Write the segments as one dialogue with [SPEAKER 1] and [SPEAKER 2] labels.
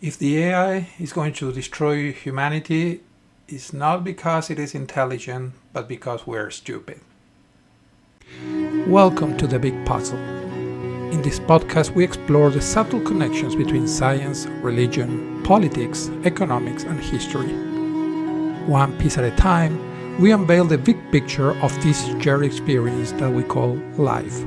[SPEAKER 1] If the AI is going to destroy humanity, it's not because it is intelligent, but because we're stupid. Welcome to The Big Puzzle. In this podcast, we explore the subtle connections between science, religion, politics, economics, and history. One piece at a time, we unveil the big picture of this shared experience that we call life.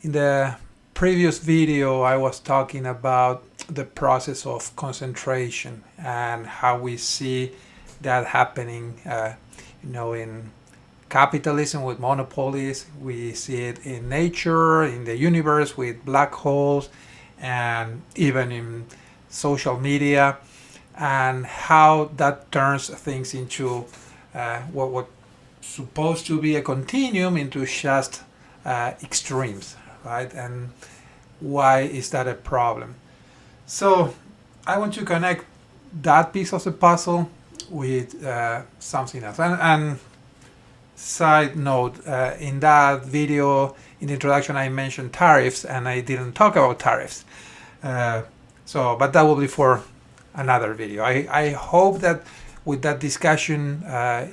[SPEAKER 1] In the previous video, I was talking about the process of concentration and how we see that happening, in capitalism with monopolies. We see it in nature, in the universe with black holes, and even in social media, and how that turns things into what's supposed to be a continuum into just extremes, right? And why is that a problem? So I want to connect that piece of the puzzle with something else. And side note, in that video, in the introduction, I mentioned tariffs, and I didn't talk about tariffs. But that will be for another video. I hope that with that discussion,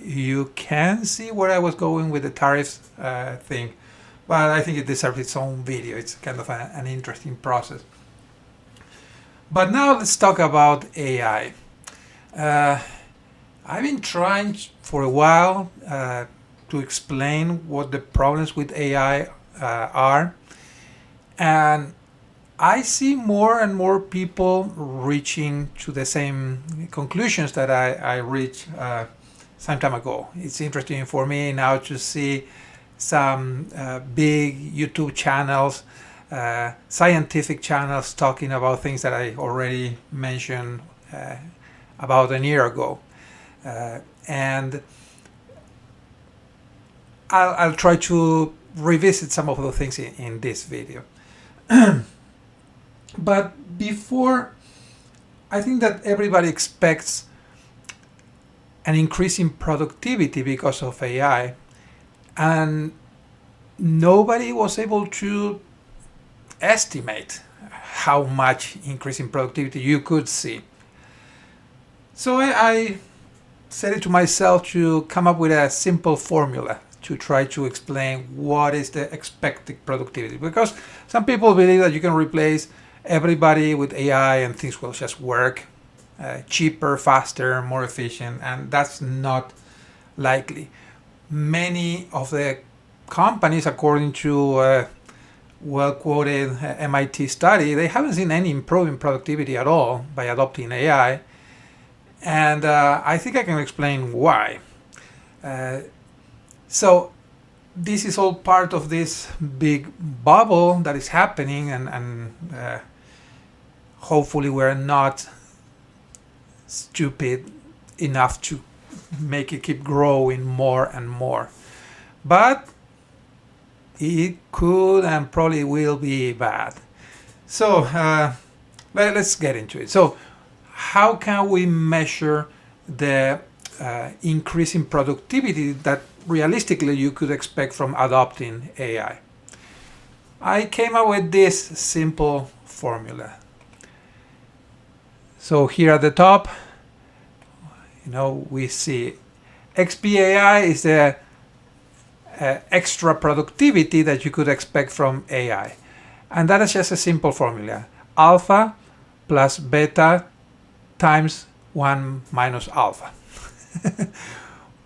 [SPEAKER 1] you can see where I was going with the tariffs thing. But I think it deserves its own video. It's kind of an interesting process. But now let's talk about AI. I've been trying for a while to explain what the problems with AI are. And I see more and more people reaching to the same conclusions that I reached some time ago. It's interesting for me now to see some big YouTube channels, scientific channels talking about things that I already mentioned about a year ago. And I'll try to revisit some of the things in this video. But before, I think that everybody expects an increase in productivity because of AI, and nobody was able to estimate how much increase in productivity you could see. So I set it to myself to come up with a simple formula to try to explain what is the expected productivity. Because some people believe that you can replace everybody with AI and things will just work cheaper, faster, more efficient, and that's not likely. Many of the companies, according to a well-quoted MIT study, they haven't seen any improvement in productivity at all by adopting AI. And I think I can explain why. So this is all part of this big bubble that is happening, and hopefully we're not stupid enough to make it keep growing more and more. But it could and probably will be bad. So let's get into it. So how can we measure the increase in productivity that realistically you could expect from adopting AI? I came up with this simple formula. So here at the top, we see XPAI is the extra productivity that you could expect from AI. And that is just a simple formula. Alpha plus beta times 1 minus alpha.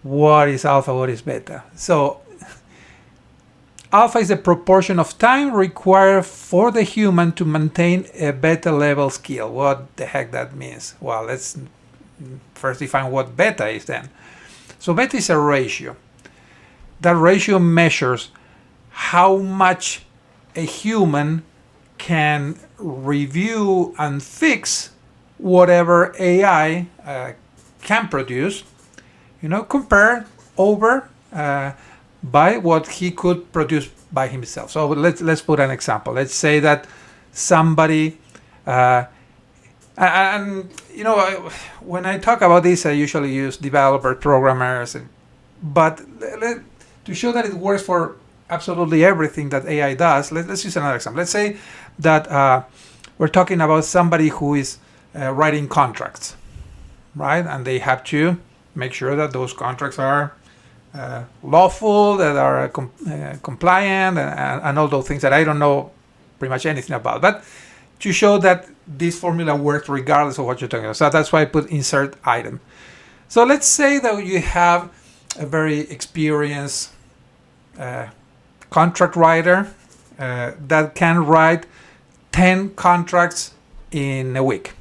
[SPEAKER 1] What is alpha? What is beta? So alpha is the proportion of time required for the human to maintain a beta level skill. What the heck that means? Well, let's first define what beta is then. So beta is a ratio. That ratio measures how much a human can review and fix whatever AI can produce, compared over by what he could produce by himself. So let's put an example. Let's say that somebody, when I talk about this, I usually use developer programmers, but to show that it works for absolutely everything that AI does. Let's use another example. Let's say that we're talking about somebody who is writing contracts, right? And they have to make sure that those contracts are lawful, that are compliant, and all those things that I don't know pretty much anything about. But to show that this formula works regardless of what you're talking about. So that's why I put insert item. So let's say that you have a very experienced contract writer that can write 10 contracts in a week,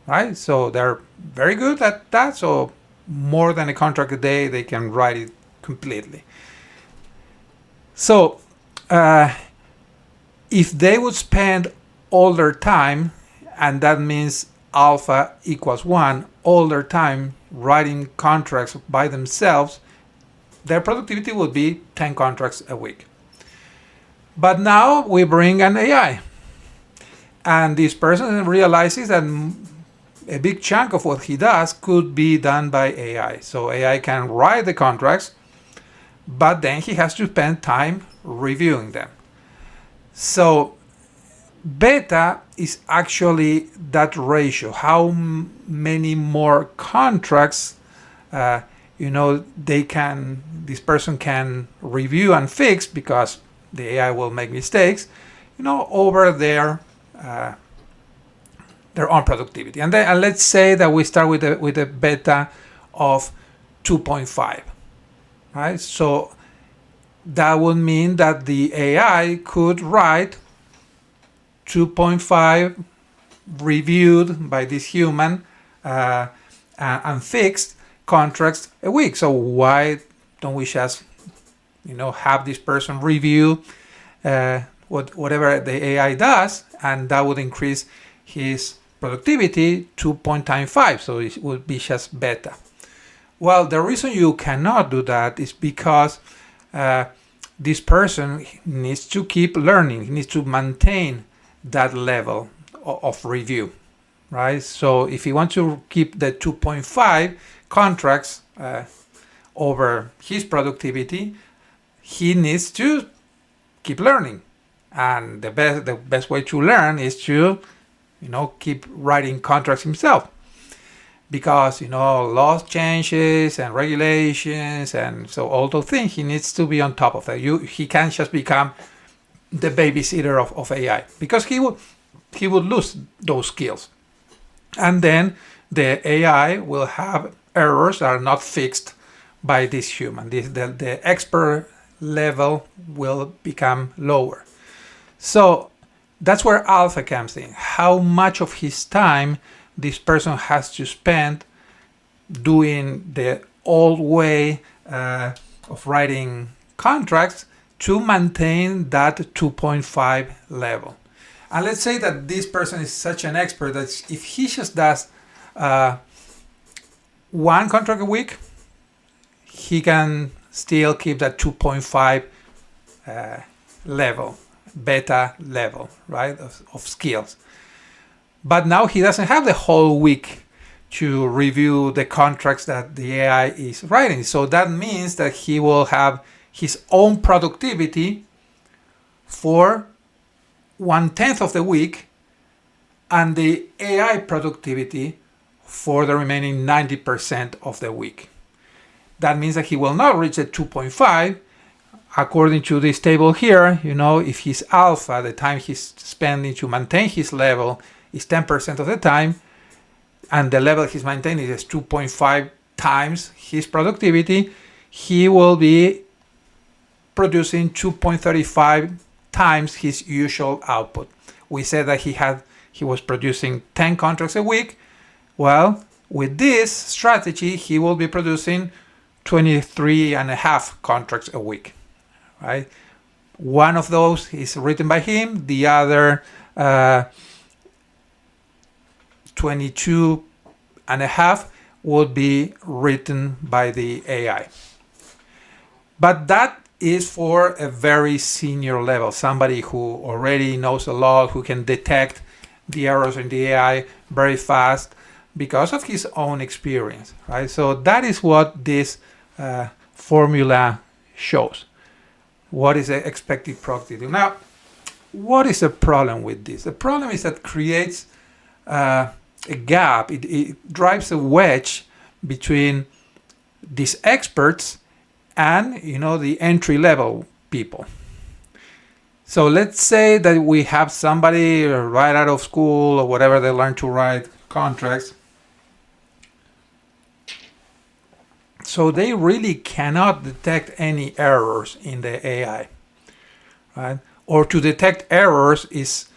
[SPEAKER 1] right? So they're very good at that. So more than a contract a day, they can write it completely. So if they would spend all their time, and that means alpha equals 1, all their time writing contracts by themselves, their productivity would be 10 contracts a week. But now we bring an AI, and this person realizes that a big chunk of what he does could be done by AI. So AI can write the contracts, but then he has to spend time reviewing them. So beta is actually that ratio, how many more contracts this person can review and fix, because the AI will make mistakes, over their own productivity. And let's say that we start with a beta of 2.5, right? So that would mean that the AI could write 2.5 reviewed by this human and fixed contracts a week. So why don't we just have this person review whatever the AI does, and that would increase his productivity 2.5, so it would be just beta. Well, the reason you cannot do that is because this person needs to keep learning. He needs to maintain that level of review, right? So if you want to keep the 2.5 contracts over his productivity, he needs to keep learning. And the best way to learn is to keep writing contracts himself, because laws changes and regulations, and so all those things, he needs to be on top of that. He can't just become the babysitter of AI, because he would lose those skills, and then the AI will have errors that are not fixed by this human. The expert level will become lower. So that's where alpha comes in. How much of his time this person has to spend doing the old way of writing contracts to maintain that 2.5 level. And let's say that this person is such an expert that if he just does one contract a week, he can still keep that 2.5 level, beta level, right, of skills. But now he doesn't have the whole week to review the contracts that the AI is writing. So that means that he will have his own productivity for 1/10 of the week, and the AI productivity for the remaining 90% of the week. That means that he will not reach the 2.5. According to this table here, if his alpha, the time he's spending to maintain his level, is 10% of the time, and the level he's maintaining is 2.5 times his productivity, he will be producing 2.35 times his usual output. We said that he was producing 10 contracts a week. Well, with this strategy, he will be producing 23.5 contracts a week, right? One of those is written by him, the other 22.5 would be written by the AI. But that is for a very senior level, somebody who already knows a lot, who can detect the errors in the AI very fast because of his own experience, right? So that is what this formula shows. what is the expected productivity. Now, what is the problem with this? The problem is that creates a gap. It drives a wedge between these experts and the entry level people. So let's say that we have somebody right out of school or whatever, they learn to write contracts. So they really cannot detect any errors in the AI, right? Or to detect errors is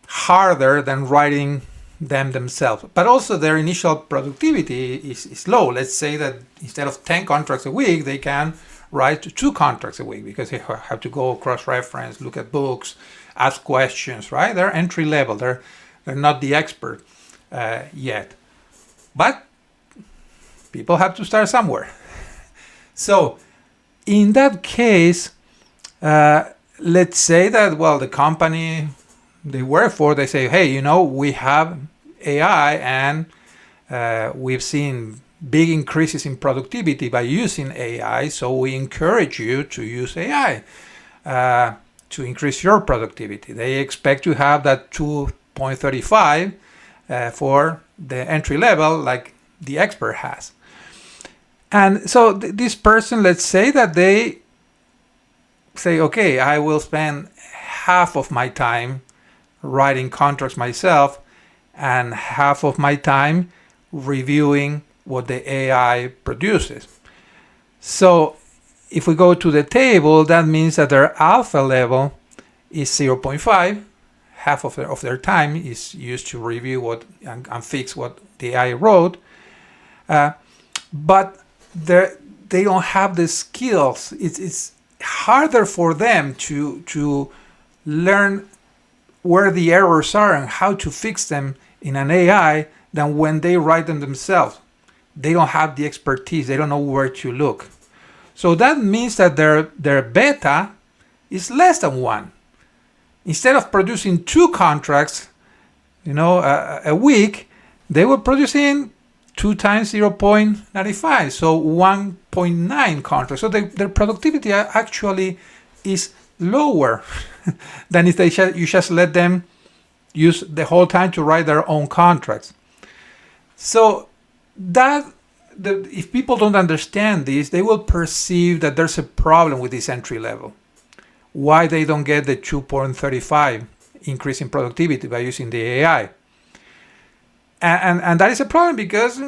[SPEAKER 1] harder than writing them themselves. But also their initial productivity is low. Let's say that instead of 10 contracts a week, they can write 2 contracts a week because they have to go cross-reference, look at books, ask questions, right? They're entry level. They're not the expert yet. But people have to start somewhere. So in that case, let's say that, well, the company they work for, they say, hey, we have AI and we've seen big increases in productivity by using AI, so we encourage you to use AI to increase your productivity. They expect to have that 2.35 for the entry level like the expert has. And so this person, let's say that they say, okay, I will spend half of my time writing contracts myself and half of my time reviewing what the AI produces. So if we go to the table, that means that their alpha level is 0.5. Half of their time is used to review and fix what the AI wrote. But they don't have the skills. It's harder for them to learn where the errors are and how to fix them in an AI than when they write them themselves. They don't have the expertise. They don't know where to look. So that means that their beta is less than 1. Instead of producing 2 contracts, a week, they were producing 2 times 0.95, so 1.9 contracts. So their productivity actually is lower than if you just let them use the whole time to write their own contracts. So if people don't understand this, they will perceive that there's a problem with this entry level. Why they don't get the 2.35 increase in productivity by using the AI. And that is a problem because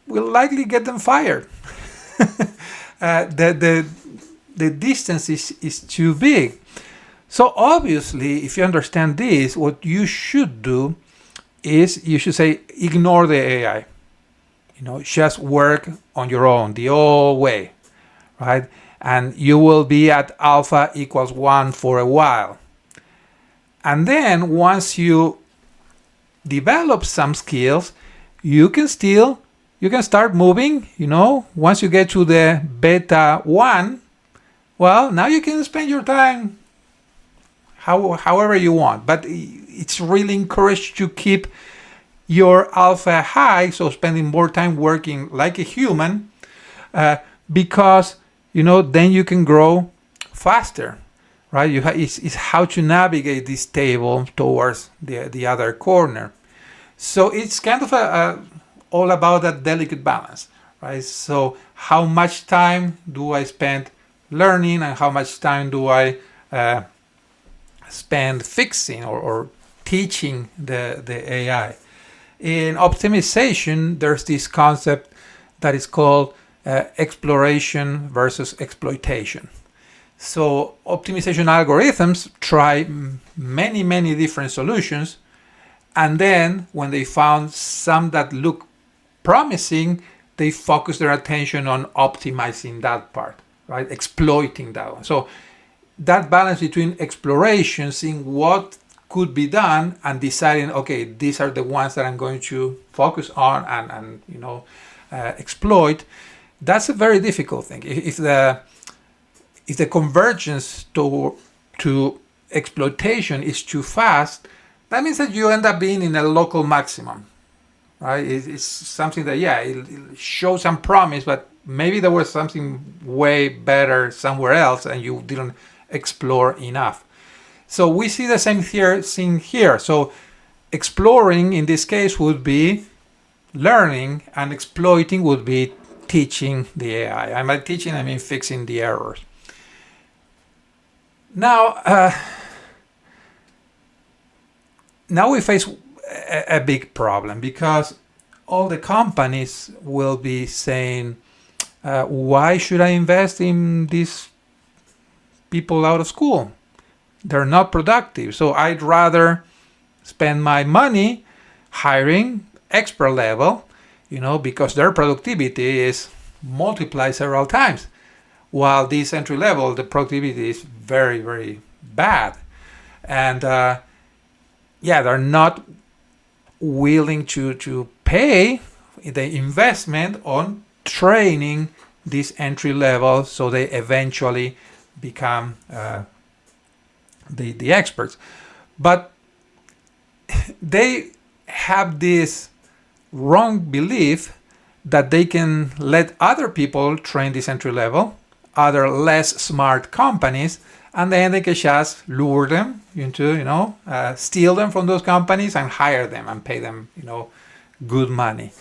[SPEAKER 1] we'll likely get them fired. The distance is too big. So obviously, if you understand this, what you should do is you should say, ignore the AI. Just work on your own, the old way, right? And you will be at alpha equals 1 for a while. And then once you develop some skills, you can start moving, once you get to the beta 1, well, now you can spend your time however you want. But it's really encouraged to keep your alpha high, so spending more time working like a human, because then you can grow faster, right? It's how to navigate this table towards the other corner. So it's kind of all about that delicate balance, right? So how much time do I spend learning, and how much time do I spend fixing or teaching the AI? In optimization, there's this concept that is called exploration versus exploitation. So optimization algorithms try many different solutions, and then when they found some that look promising, they focus their attention on optimizing that part, right? Exploiting that one. So that balance between exploration, seeing what could be done, and deciding, okay, these are the ones that I'm going to focus on and exploit. That's a very difficult thing. If the convergence to exploitation is too fast, that means that you end up being in a local maximum, right? It's something that, it shows some promise, but maybe there was something way better somewhere else and you didn't explore enough. So we see the same thing here. So exploring in this case would be learning, and exploiting would be teaching the AI. And by teaching, I mean fixing the errors. Now we face a big problem, because all the companies will be saying, why should I invest in these people out of school? They're not productive. So I'd rather spend my money hiring expert level, because their productivity is multiplied several times. While this entry level, the productivity is very, very bad. And they're not willing to pay the investment on training this entry level, so they eventually become the experts. But they have this wrong belief that they can let other people train this entry level, other less smart companies, and then they can just lure them into, steal them from those companies and hire them and pay them, good money.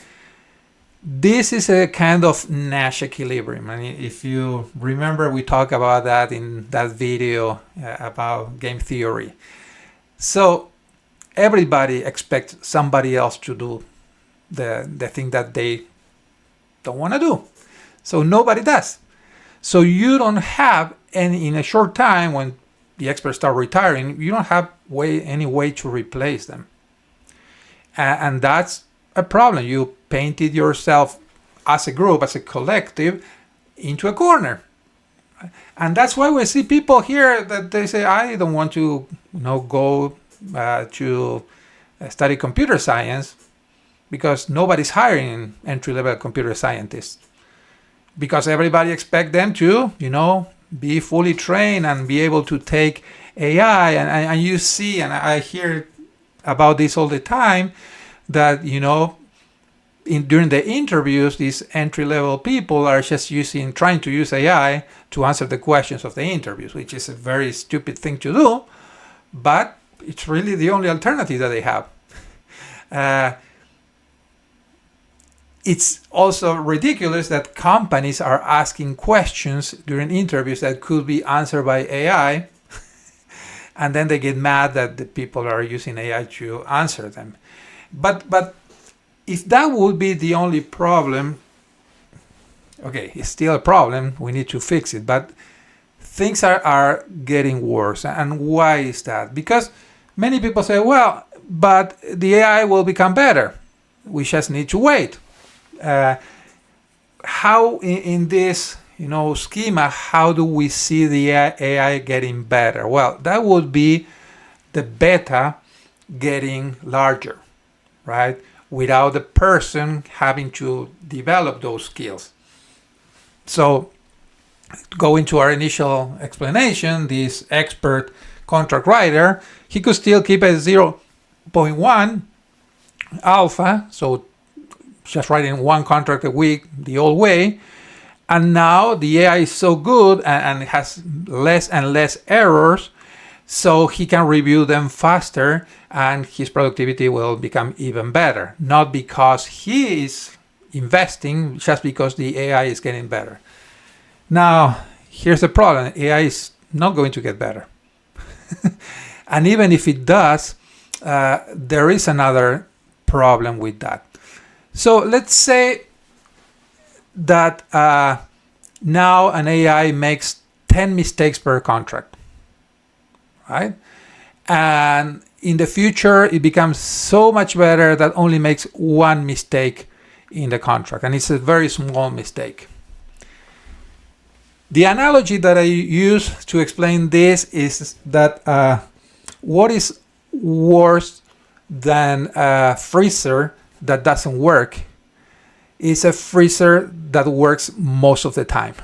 [SPEAKER 1] This is a kind of Nash equilibrium. And if you remember, we talked about that in that video about game theory. So everybody expects somebody else to do the thing that they don't want to do. So nobody does. So you don't have any, in a short time, when the experts start retiring, you don't have any way to replace them. And that's a problem. You painted yourself as a group, as a collective, into a corner. And that's why we see people here that they say, I don't want to go to study computer science, because nobody's hiring entry-level computer scientists. Because everybody expects them to, be fully trained and be able to take AI. And you see, and I hear about this all the time, that, during the interviews, these entry-level people are just trying to use AI to answer the questions of the interviews, which is a very stupid thing to do, but it's really the only alternative that they have. It's also ridiculous that companies are asking questions during interviews that could be answered by AI, and then they get mad that the people are using AI to answer them. But if that would be the only problem, okay, it's still a problem. We need to fix it. But things are getting worse. And why is that? Because many people say, well, but the AI will become better. We just need to wait. How in this schema, how do we see the AI getting better? Well, that would be the beta getting larger, right? Without the person having to develop those skills. So, going to our initial explanation, this expert contract writer, he could still keep a 0.1 alpha, so just writing one contract a week the old way. And now the AI is so good and has less and less errors, so he can review them faster and his productivity will become even better. Not because he is investing, just because the AI is getting better. Now, here's the problem. AI is not going to get better. And even if it does, there is another problem with that. So let's say that now an AI makes 10 mistakes per contract, right? And in the future, it becomes so much better that only makes one mistake in the contract, and it's a very small mistake. The analogy that I use to explain this is that what is worse than a freezer that doesn't work is a freezer that works most of the time,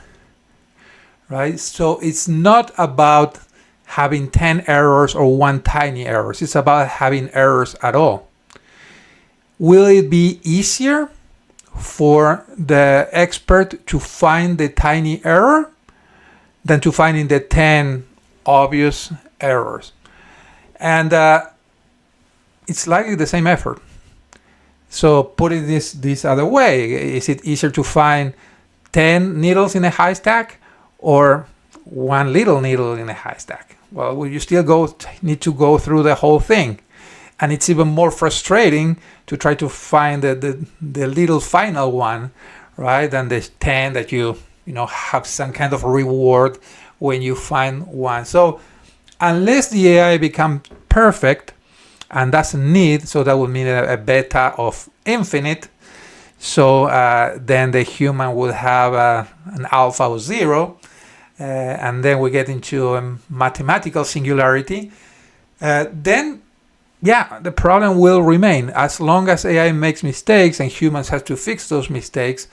[SPEAKER 1] right? So it's not about having 10 errors or one tiny error. It's about having errors at all. Will it be easier for the expert to find the tiny error than to finding the 10 obvious errors. And it's likely the same effort. So put it this other way, is it easier to find 10 needles in a haystack or one little needle in a haystack? Well, you still need to go through the whole thing. And it's even more frustrating to try to find the little final one, right, than the 10 that you have some kind of reward when you find one. So unless the AI becomes perfect, and doesn't need, so that would mean a beta of infinite, so then the human would have an alpha of 0, and then we get into a mathematical singularity, then yeah, the problem will remain. As long as AI makes mistakes and humans have to fix those mistakes,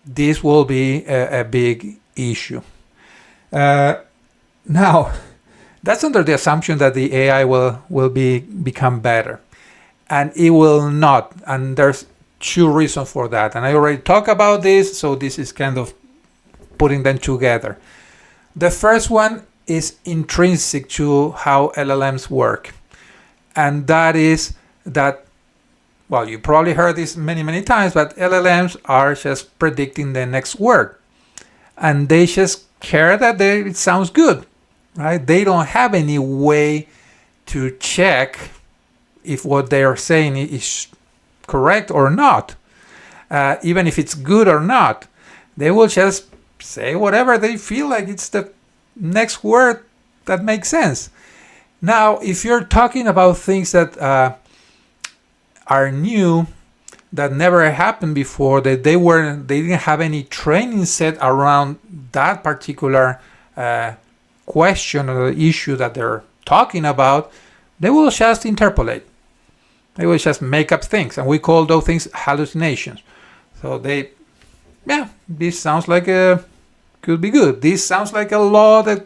[SPEAKER 1] this will be a big issue. Now, that's under the assumption that the AI will become better. And it will not. And there's two reasons for that. And I already talked about this, so this is kind of putting them together. The first one is intrinsic to how LLMs work. And that is that, well, you probably heard this many, many times, but LLMs are just predicting the next word. And they just care that it sounds good, right? They don't have any way to check if what they are saying is correct or not. Even if it's good or not, they will just say whatever they feel like it's the next word that makes sense. Now, if you're talking about things that are new, that never happened before, that they didn't have any training set around that particular question or issue that they're talking about, they will just interpolate. They will just make up things, and we call those things hallucinations. So this sounds like could be good. This sounds like a law that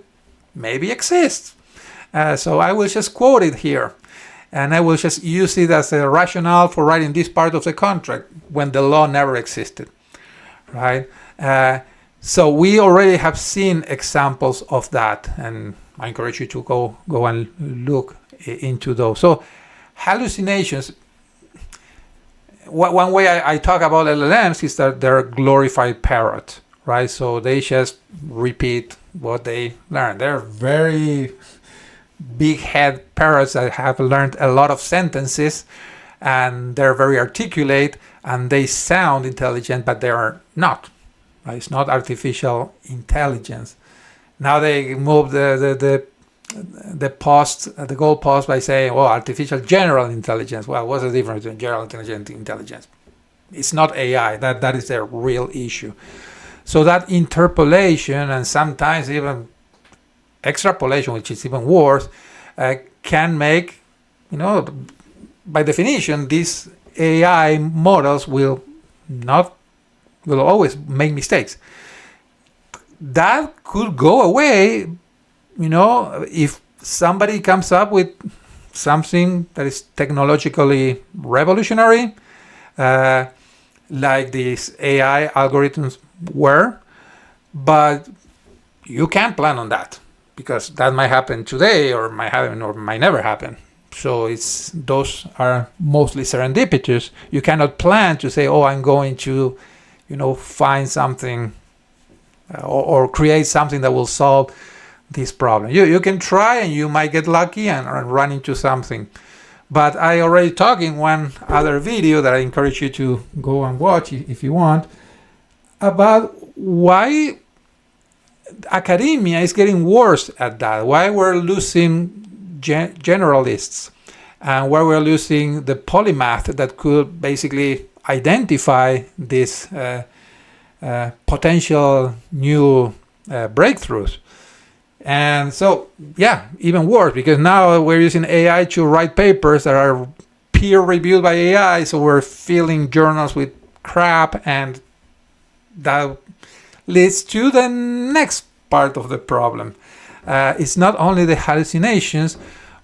[SPEAKER 1] maybe exists. So I will just quote it here, and I will just use it as a rationale for writing this part of the contract when the law never existed, right? So we already have seen examples of that, and I encourage you to go and look into those. So hallucinations, one way I talk about LLMs is that they're glorified parrots, right? So they just repeat what they learn. They're very big head parrots that have learned a lot of sentences, and they're very articulate, and they sound intelligent, but they are not. Right? It's not artificial intelligence. Now they move the goalpost by saying, well, artificial general intelligence. Well, what's the difference between general intelligence and intelligence? It's not AI. That is the real issue. So that interpolation and sometimes even extrapolation, which is even worse, can make, by definition, these AI models will always make mistakes. That could go away, if somebody comes up with something that is technologically revolutionary, like these AI algorithms were, but you can't plan on that, because that might happen today or might happen or might never happen. So those are mostly serendipitous. You cannot plan to say, oh, I'm going to, find something or create something that will solve this problem. You can try and you might get lucky and run into something. But I already talked in one other video that I encourage you to go and watch if you want, about why academia is getting worse at that, why we're losing generalists, and why we're losing the polymath that could basically identify these potential new breakthroughs. And so, even worse, because now we're using AI to write papers that are peer-reviewed by AI, so we're filling journals with crap, and that leads to the next part of the problem. It's not only the hallucinations,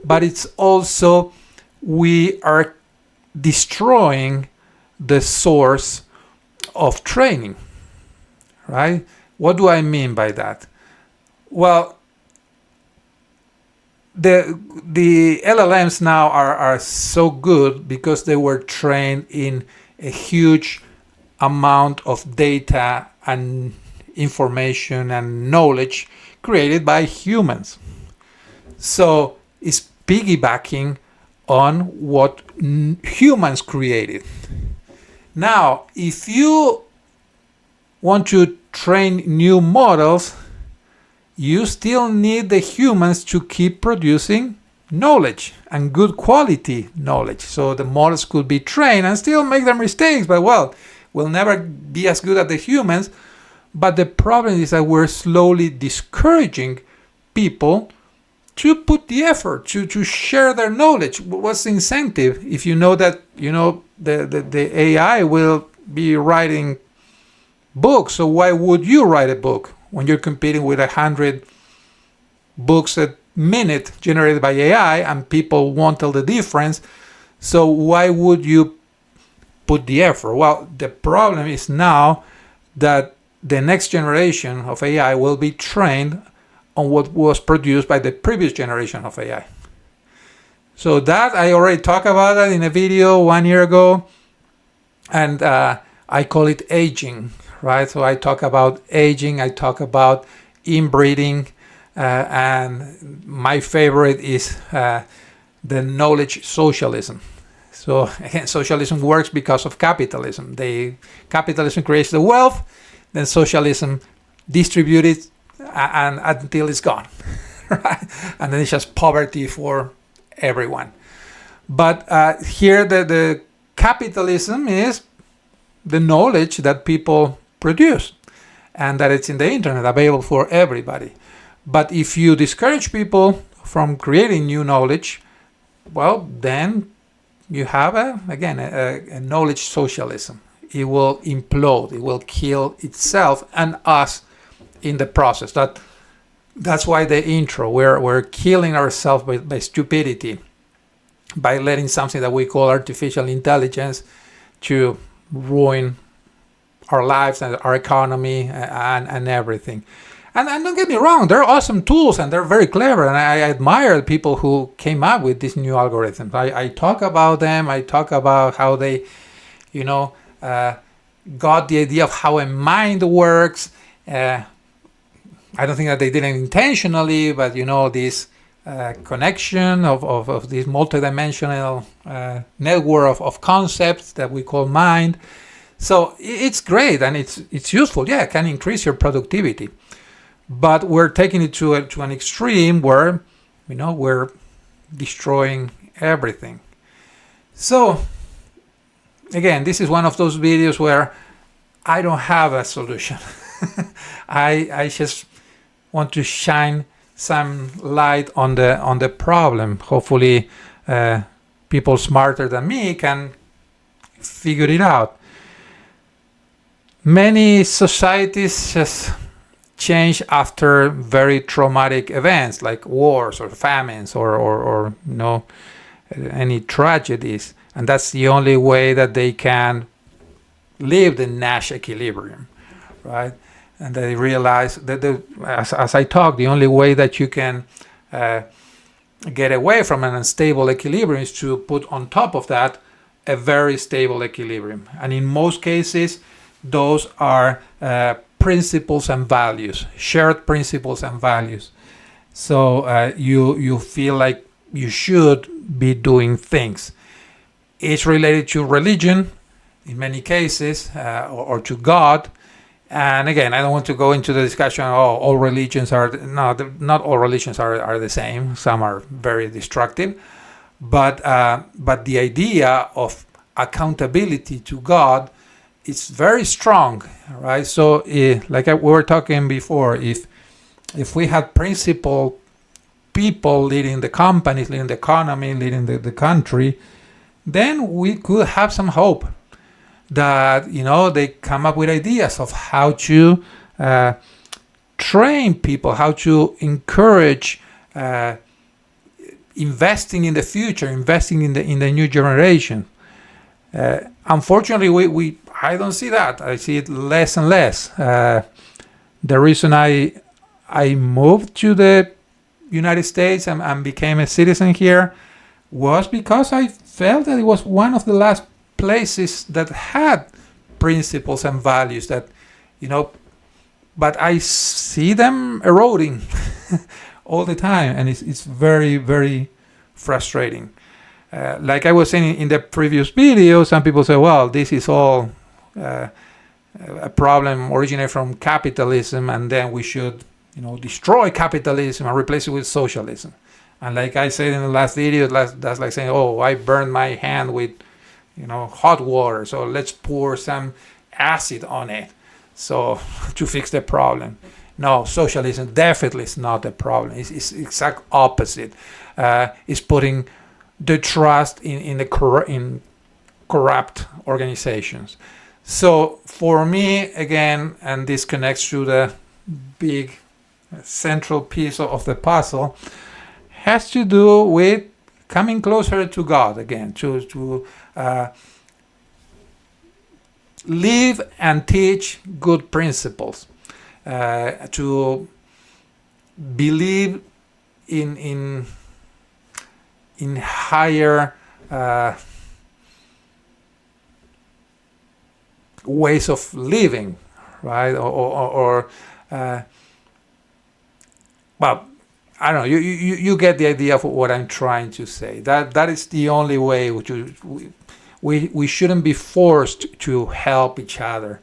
[SPEAKER 1] but it's also we are destroying the source of training, right? What do I mean by that? Well, the LLMs now are so good because they were trained in a huge amount of data and information and knowledge created by humans. So it's piggybacking on what humans created. Now, if you want to train new models, you still need the humans to keep producing knowledge and good quality knowledge. So the models could be trained and still make their mistakes, but we'll never be as good as the humans. But the problem is that we're slowly discouraging people to put the effort to share their knowledge. What's the incentive if you know that the AI will be writing books? So why would you write a book when you're competing with 100 books a minute generated by AI and people won't tell the difference? So why would you put the effort? Well, the problem is now that the next generation of AI will be trained on what was produced by the previous generation of AI. So that I already talked about that in a video 1 year ago, and I call it aging, right? So I talk about aging, I talk about inbreeding, and my favorite is the knowledge socialism. So again, socialism works because of capitalism. Capitalism creates the wealth, then socialism distributes it and until it's gone, right? And then it's just poverty for everyone. But here the capitalism is the knowledge that people produce and that it's in the internet available for everybody. But if you discourage people from creating new knowledge, well, then you have a knowledge socialism. It will implode, it will kill itself and us in the process. That's why the intro, we're killing ourselves by stupidity, by letting something that we call artificial intelligence to ruin our lives and our economy and everything. And don't get me wrong, they're awesome tools and they're very clever, and I admire the people who came up with these new algorithms. I talk about them, I talk about how they, got the idea of how a mind works. I don't think that they did it intentionally, but this connection of this multidimensional network of concepts that we call mind. So it's great and it's useful. Yeah, it can increase your productivity. But we're taking it to an extreme where, we're destroying everything. So, again, this is one of those videos where I don't have a solution. I just want to shine some light on the problem. Hopefully, people smarter than me can figure it out. Many societies just change after very traumatic events like wars or famines or any tragedies, and that's the only way that they can live the Nash equilibrium, right? And they realize that as I talk, the only way that you can get away from an unstable equilibrium is to put on top of that a very stable equilibrium, and in most cases those are principles and values, shared principles and values. So you feel like you should be doing things. It's related to religion in many cases, or to God. And again, I don't want to go into the discussion. All religions are not all religions are the same. Some are very destructive, but the idea of accountability to God, it's very strong, right? So, like we were talking before, if we had principled people leading the companies, leading the economy, leading the country, then we could have some hope that they come up with ideas of how to train people, how to encourage investing in the future, investing in the new generation. Unfortunately, I don't see that. I see it less and less. The reason I moved to the United States and became a citizen here was because I felt that it was one of the last places that had principles and values that, but I see them eroding all the time, and it's very, very frustrating. Like I was saying in the previous video, some people say, well, this is all a problem originated from capitalism, and then we should destroy capitalism and replace it with socialism. And like I said in the last video, that's like saying, oh, I burned my hand with hot water, so let's pour some acid on it so to fix the problem. No, socialism definitely is not the problem. It's exact opposite. It's putting the trust in corrupt organizations. So for me, again, and this connects to the big central piece of the puzzle, has to do with coming closer to God again, to live and teach good principles, to believe in higher ways of living, right? Or well, I don't know. You get the idea of what I'm trying to say. That is the only way which we shouldn't be forced to help each other.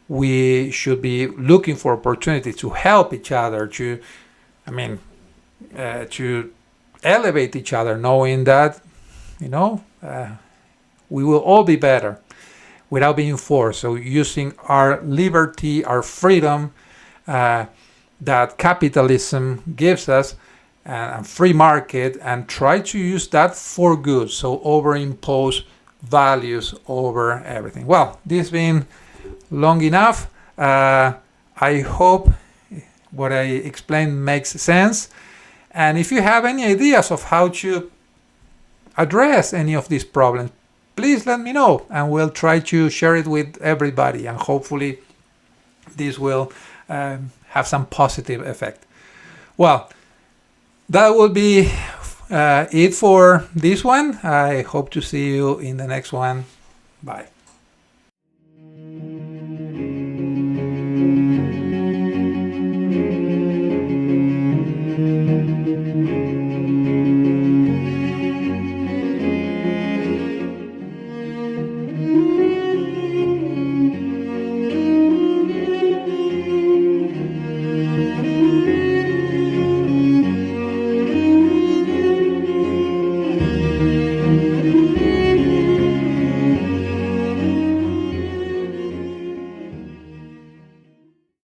[SPEAKER 1] We should be looking for opportunities to help each other, to elevate each other, knowing that we will all be better without being forced. So using our liberty, our freedom that capitalism gives us, and free market, and try to use that for good. So overimpose values over everything. Well, this has been long enough. I hope what I explained makes sense. And if you have any ideas of how to address any of these problems, please let me know, and we'll try to share it with everybody, and hopefully this will have some positive effect. Well, that will be it for this one. I hope to see you in the next one. Bye.